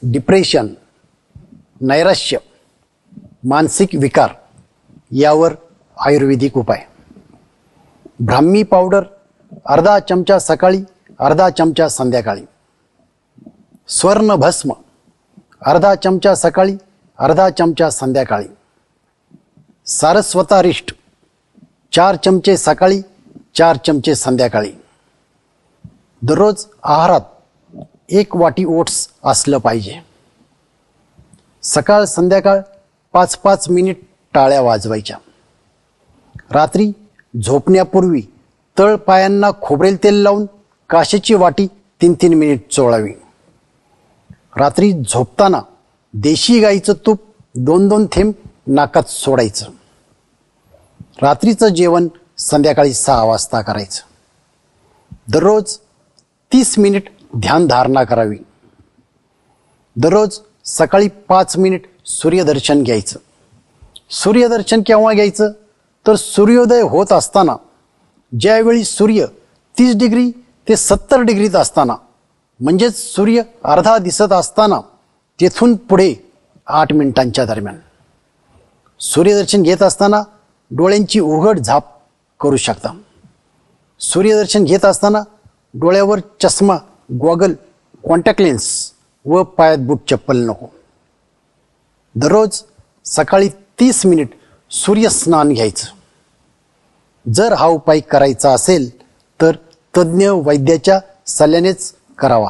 Depression, नैराश्य, मानसिक विकार यावर आयुर्वेदिक उपाय. ब्राह्मी पावडर अर्धा चमचा सकाळी, अर्धा चमचा संध्याकाळी. स्वर्ण भस्म अर्धा चमचा सकाळी, अर्धा चमचा संध्याकाळी. सारस्वतारिष्ट 4 चमचे सकाळी, 4 चमचे संध्याकाळी. दररोज आहारात 1 वाटी ओट्स असलं पाहिजे. सकाळ संध्याकाळ 5-5 मिनिट टाळ्या वाजवायच्या. रात्री झोपण्यापूर्वी तळ पायांना खोबरेल तेल लावून काशेची वाटी 3-3 मिनिट चोळावी. रात्री झोपताना देशी गाईचं तूप 2-2 थेंब नाकात सोडायचं. रात्रीचं जेवण संध्याकाळी 6 वाजता करायचं. दररोज 30 मिनिट ध्यानधारणा करावी. दररोज सकाळी 5 मिनिट सूर्यदर्शन घ्यायचं. सूर्यदर्शन केव्हा घ्यायचं तर सूर्योदय होत असताना, ज्यावेळी सूर्य 30 डिग्री ते 70 डिग्रीत असताना, म्हणजेच सूर्य अर्धा दिसत असताना तेथून पुढे 8 मिनिटांच्या दरम्यान. सूर्यदर्शन घेत असताना डोळ्यांची उघड झाप करू शकता. सूर्यदर्शन घेत असताना डोळ्यावर चष्मा, गॉगल, कॉन्टॅक्ट लेन्स व पायात बूट चप्पल नको. दररोज सकाळी 30 मिनिट सूर्यस्नान घ्यायचं. जर हा उपाय करायचा असेल तर तज्ज्ञ वैद्याच्या सल्ल्यानेच करावा.